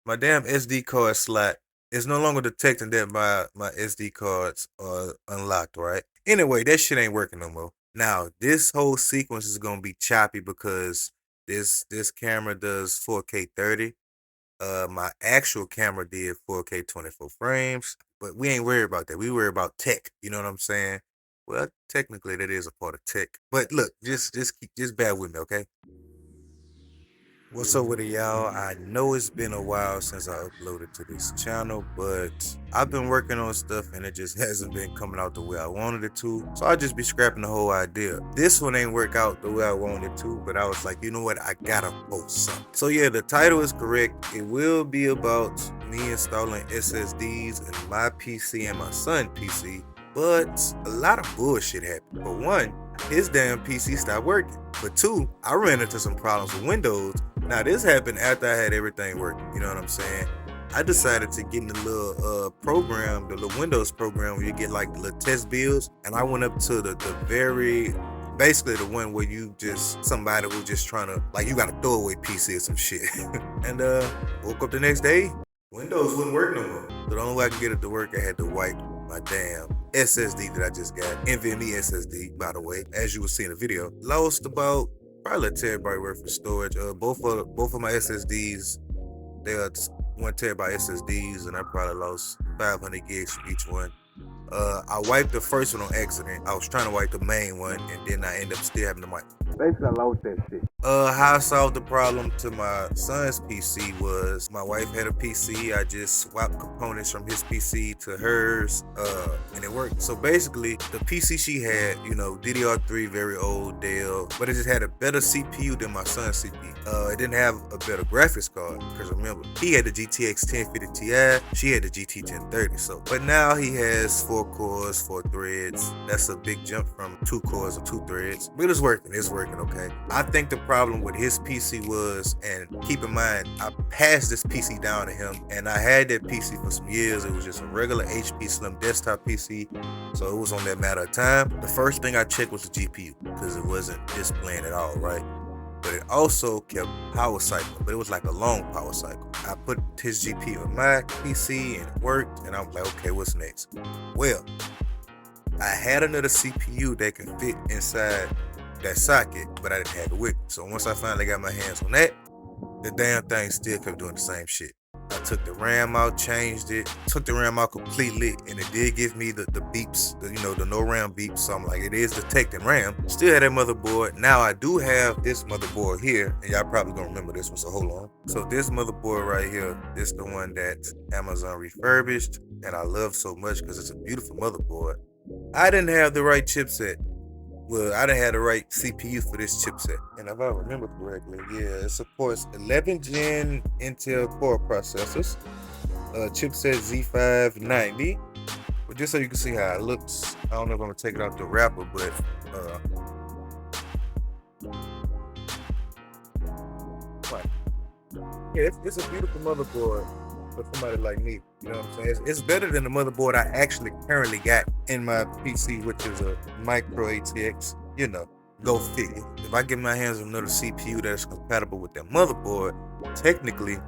My damn SD card slot is no longer detecting that my SD cards are unlocked, right? Anyway, that shit ain't working no more. Now, this whole sequence is gonna be choppy because this camera does 4K 30. My actual camera did 4K 24 frames, but we ain't worried about that. We worry about tech. You know what I'm saying? Well, technically that is a part of tech. But look, just bear with me, okay? What's up with it, y'all? I know it's been a while since I uploaded to this channel, but I've been working on stuff and it just hasn't been coming out the way I wanted it to. So I'll just be scrapping the whole idea. This one ain't work out the way I wanted it to, but I was like, you know what? I gotta post something. So yeah, the title is correct. It will be about me installing SSDs in my PC and my son's PC, but a lot of bullshit happened. For one, his damn PC stopped working. For two, I ran into some problems with Windows. Now this happened after I had everything working. You know what I'm saying? I decided to get in the little program, the little Windows program where you get like the little test builds, and I went up to the very basically the one where you just somebody who just trying to like you got a throwaway PC or some shit. And woke up the next day, Windows wouldn't work no more. So the only way I could get it to work, I had to wipe my damn SSD that I just got. NVMe SSD, by the way, as you will see in the video. Lost about probably a terabyte worth of storage. Both of my SSDs, they are 1 terabyte SSDs, and I probably lost 500 gigs from each one. I wiped the first one on accident. I was trying to wipe the main one, and then I ended up still having to wipe. Basically, I lost that shit. How I solved the problem to my son's PC was my wife had a PC. I just swapped components from his PC to hers, and it worked. So basically, the PC she had, you know, DDR3, very old Dell, but it just had a better CPU than my son's CPU. It didn't have a better graphics card because remember, he had the GTX 1050 Ti, she had the GT 1030. So, but now he has 4 cores, 4 threads. That's a big jump from 2 cores or 2 threads. But it's working. It's working okay. I think the problem with his PC was, and keep in mind, I passed this PC down to him, and I had that PC for some years. It was just a regular HP Slim desktop PC, so it was on that matter of time. The first thing I checked was the GPU because it wasn't displaying at all, right? But it also kept power cycling, but it was like a long power cycle. I put his GPU in my PC and it worked, and I'm like, okay, what's next? Well, I had another CPU that can fit inside that socket, but I didn't have it with me. So once I finally got my hands on that, the damn thing still kept doing the same shit. I took the RAM out, changed it, took the RAM out completely, and it did give me the beeps, the no RAM beeps. So I'm like, it is detecting RAM. Still had that motherboard. Now I do have this motherboard here, and y'all probably gonna remember this one, so hold on. So this motherboard right here, this is the one that Amazon refurbished, and I love so much because it's a beautiful motherboard. I didn't have the right chipset. Well, I didn't have the right CPU for this chipset. And if I remember correctly, yeah, it supports 11 gen Intel core processors, chipset Z590. But just so you can see how it looks, I don't know if I'm gonna take it out the wrapper, but what? Yeah, it's a beautiful motherboard for somebody like me. You know what I'm saying? It's better than the motherboard I actually currently got in my PC, which is a Micro ATX. You know, go figure. If I get my hands on another CPU that's compatible with that motherboard, technically,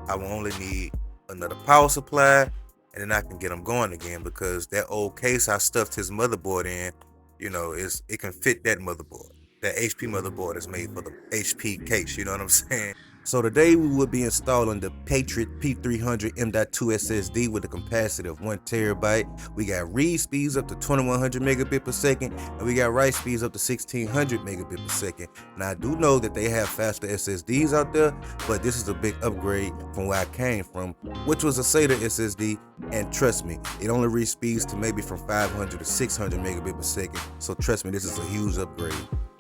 I will only need another power supply, and then I can get them going again because that old case I stuffed his motherboard in, you know, it can fit that motherboard. That HP motherboard is made for the HP case. You know what I'm saying? So today we will be installing the Patriot P300 M.2 SSD with a capacity of 1 TB. We got read speeds up to 2100 megabit per second, and we got write speeds up to 1600 megabit per second. Now I do know that they have faster SSDs out there, but this is a big upgrade from where I came from, which was a SATA SSD, and trust me, it only reads speeds to maybe from 500 to 600 megabit per second. So trust me, this is a huge upgrade.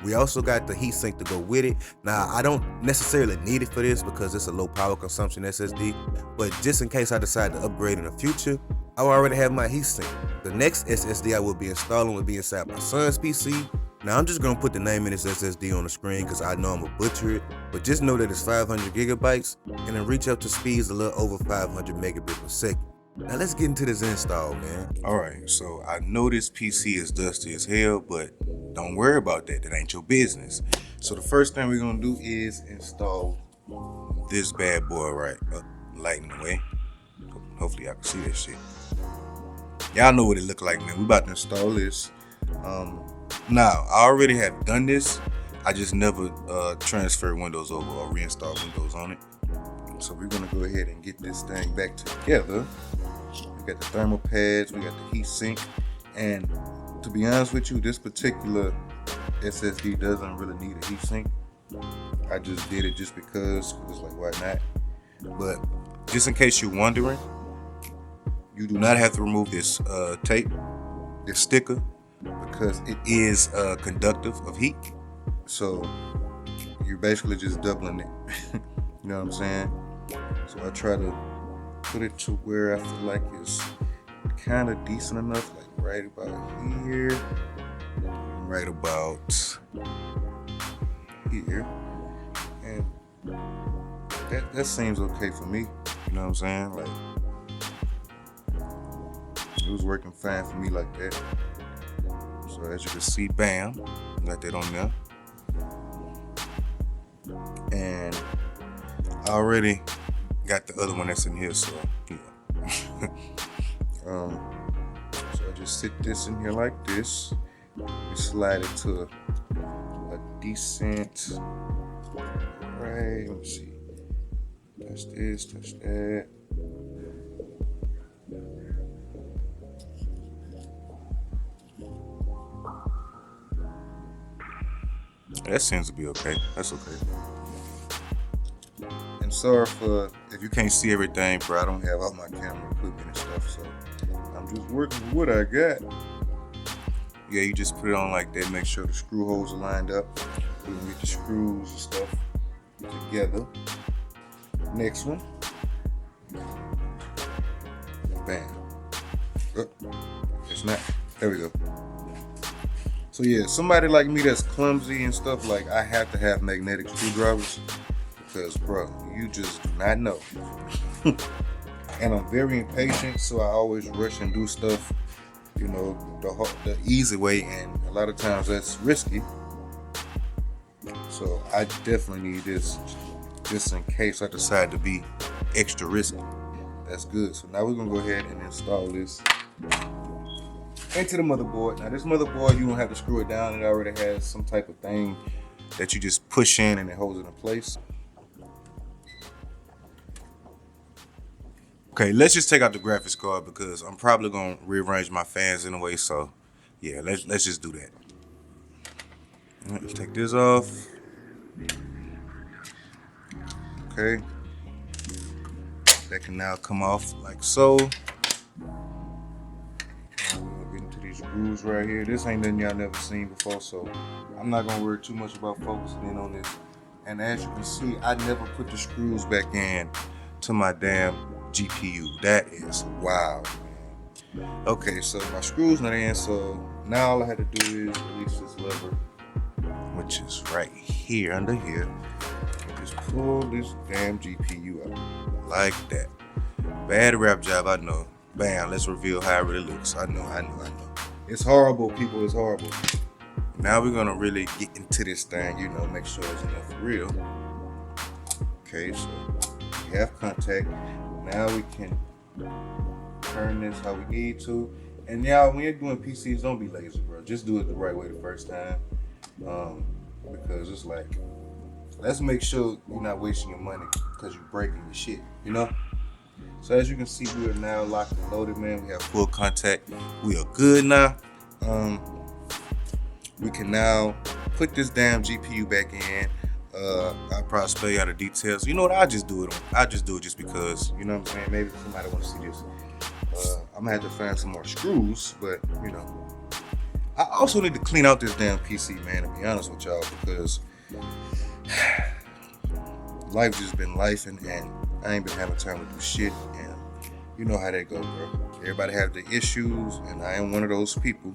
We also got the heatsink to go with it. Now, I don't necessarily need it for this because it's a low power consumption SSD, but just in case I decide to upgrade in the future, I already have my heatsink. The next SSD I will be installing will be inside my son's PC. Now, I'm just gonna put the name of this SSD on the screen because I know I'm gonna butcher it, but just know that it's 500 gigabytes and it reach up to speeds a little over 500 megabit per second. Now let's get into this install, man. Alright, so I know this PC is dusty as hell, but don't worry about that. That ain't your business. So the first thing we're gonna do is install this bad boy right. lighting away. Hopefully y'all can see that shit. Y'all know what it look like, man. We about to install this. Now, I already have done this. I just never transfer Windows over or reinstall Windows on it. So we're gonna go ahead and get this thing back together. We got the thermal pads, we got the heat sink, and to be honest with you, this particular SSD doesn't really need a heat sink. I just did it just because it's like, why not? But just in case you're wondering, you do not have to remove this tape, this sticker, because it is conductive of heat. So you're basically just doubling it. You know what I'm saying? So I try to put it to where I feel like it's kind of decent enough, like right about here, right about here, and that seems okay for me. You know what I'm saying? Like, it was working fine for me like that. So as you can see, bam, got that on there. And I already got the other one that's in here, so yeah. So I just sit this in here like this. We slide it to a decent, right, let me see. Touch this, touch that. That seems to be okay. That's okay. And sorry for if you can't see everything, bro. I don't have all my camera equipment and stuff, so I'm just working with what I got. Yeah, you just put it on like that. Make sure the screw holes are lined up. We can get the screws and stuff together. Next one. Bam. Oh, it's not. There we go. So yeah, somebody like me that's clumsy and stuff, like I have to have magnetic screwdrivers because, bro, you just do not know. And I'm very impatient, so I always rush and do stuff, you know, the easy way, and a lot of times that's risky. So I definitely need this just in case I decide to be extra risky. That's good. So now we're gonna go ahead and install this into the motherboard. Now this motherboard, you don't have to screw it down. It already has some type of thing that you just push in and it holds it in place. Okay, let's just take out the graphics card because I'm probably gonna rearrange my fans anyway. So yeah, let's just do that. Let's take this off. Okay, that can now come off like so. Get into these grooves right here. This ain't nothing y'all never seen before, so I'm not gonna worry too much about focusing in on this. And as you can see, I never put the screws back in to my damn GPU. That is wild, man. Okay, so my screws not in, so now all I had to do is release this lever, which is right here under here. Just pull this damn GPU out like that. Bad rap job, I know. Bam, let's reveal how it really looks. I know. It's horrible, people, it's horrible. Now we're gonna really get into this thing, you know, make sure it's enough for real. Okay, so we have contact. Now we can turn this how we need to. And y'all, when you're doing PCs, don't be lazy, bro. Just do it the right way the first time. Because it's like, let's make sure you're not wasting your money because you're breaking your shit, you know? So as you can see, we are now locked and loaded, man. We have full contact. We are good now. We can now put this damn GPU back in. I'll probably spell you out the details. You know what? I'll just do it just because, you know what I'm saying? Maybe somebody wants to see this. I'm gonna have to find some more screws, but you know. I also need to clean out this damn PC, man, to be honest with y'all, because life just been lifing and I ain't been having time to do shit, and you know how that go, bro. Everybody have their issues, and I am one of those people.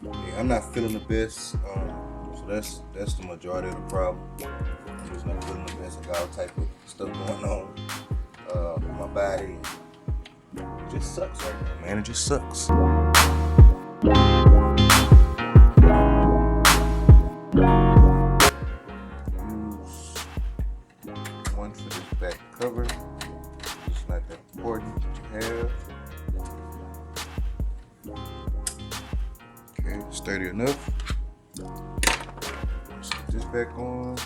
Yeah, I'm not feeling the best, so that's the majority of the problem. I'm just not feeling the best. I got all type of stuff going on with my body. It just sucks right now, man. It just sucks. back cover. It's not that important to have. Okay, sturdy enough. Let's put this back on.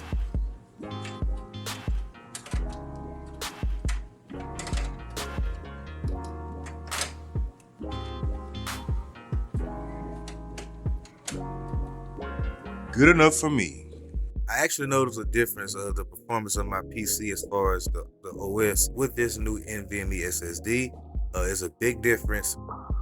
Good enough for me. I actually noticed a difference of the performance of my PC as far as the OS with this new NVMe SSD. It's a big difference.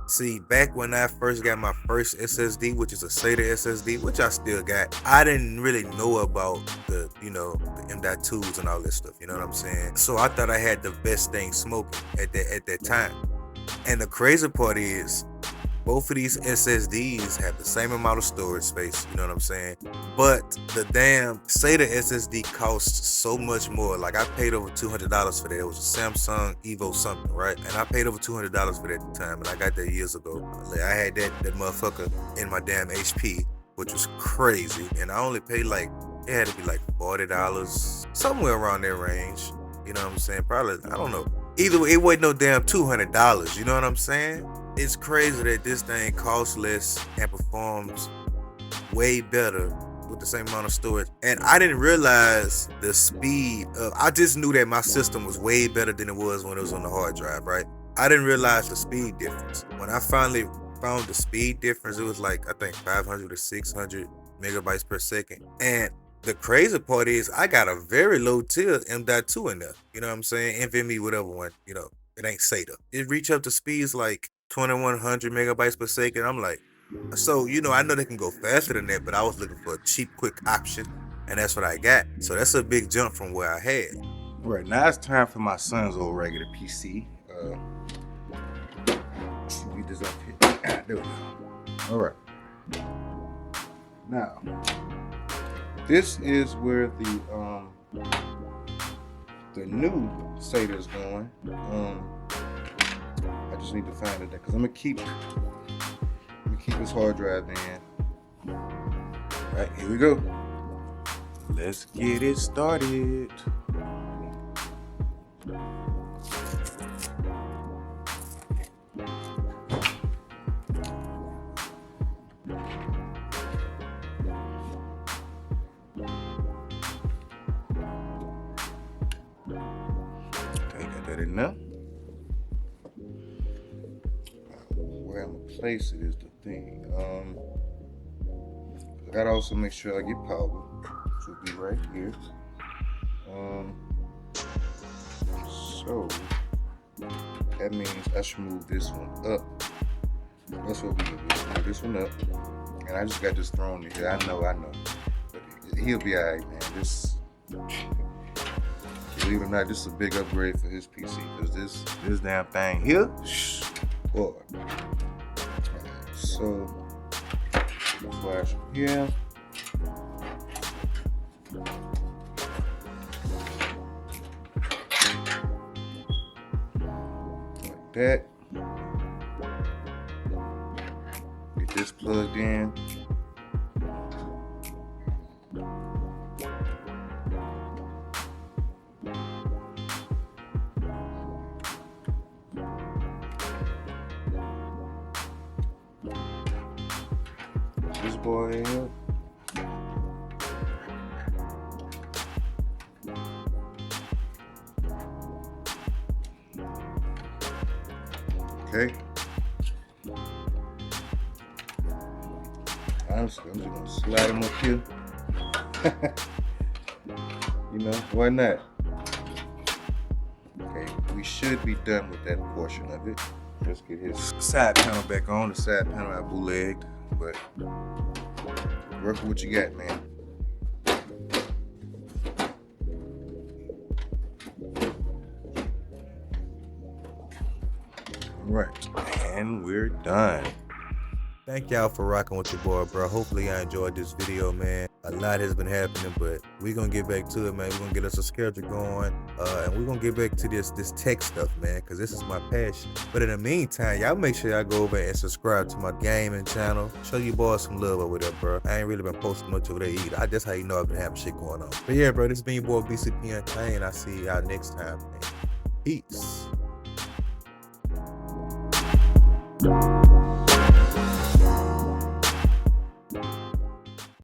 See, back when I first got my first SSD, which is a SATA SSD, which I still got, I didn't really know about the M.2s and all this stuff, you know what I'm saying? So I thought I had the best thing smoking at that time. And the crazy part is, both of these SSDs have the same amount of storage space, you know what I'm saying? But the damn SATA SSD costs so much more. Like, I paid over $200 for that. It was a Samsung Evo something, right? And I paid over $200 for that at the time, and I got that years ago. Like, I had that motherfucker in my damn HP, which was crazy. And I only paid like, it had to be like $40, somewhere around that range. You know what I'm saying? Probably, I don't know. Either way, it wasn't no damn $200, you know what I'm saying? It's crazy that this thing costs less and performs way better with the same amount of storage. And I didn't realize the speed of, I just knew that my system was way better than it was when it was on the hard drive, right? I didn't realize the speed difference. When I finally found the speed difference, it was like, I think 500 or 600 megabytes per second. And the crazy part is I got a very low tier M.2 in there. You know what I'm saying? NVMe, whatever one, you know, it ain't SATA. It reach up to speeds like 2100 megabytes per second. I'm like, so, you know, I know they can go faster than that, but I was looking for a cheap, quick option, and that's what I got. So that's a big jump from where I had. Right, now it's time for my son's old regular PC. Let's get this up here. There we go. All right. Now, this is where the new SATA is going. I just need to find it there because I'm gonna keep this hard drive in. All right, here we go. Let's get it started. Enough. Where I'm gonna place it is the thing. I gotta also make sure I get power, which will be right here. So that means I should move this one up. That's what we do. Move this one up, and I just got this thrown in here. I know, but he'll be alright, man. This. Believe it or not, this is a big upgrade for his PC because this damn thing here, boy. Right, so flash from here. Like that. Get this plugged in. This boy here. Okay. Honestly, I'm just gonna slide him up here. You know, why not? Okay, we should be done with that portion of it. Let's get his side panel back on. The side panel I bootlegged, but work with what you got, man. All right, and we're done. Thank y'all for rocking with your boy, bro. Hopefully y'all enjoyed this video, man. a lot has been happening, but we're gonna get back to it, man. We're gonna get us a schedule going, and we're gonna get back to this tech stuff, man, because this is my passion. But in the meantime, y'all make sure y'all go over and subscribe to my gaming channel. Show you boys some love over there, bro. I ain't really been posting much over there either. That's how you know I've been having shit going on. But yeah, bro, this has been your boy BCP Unchained. I'll see y'all next time, man. Peace.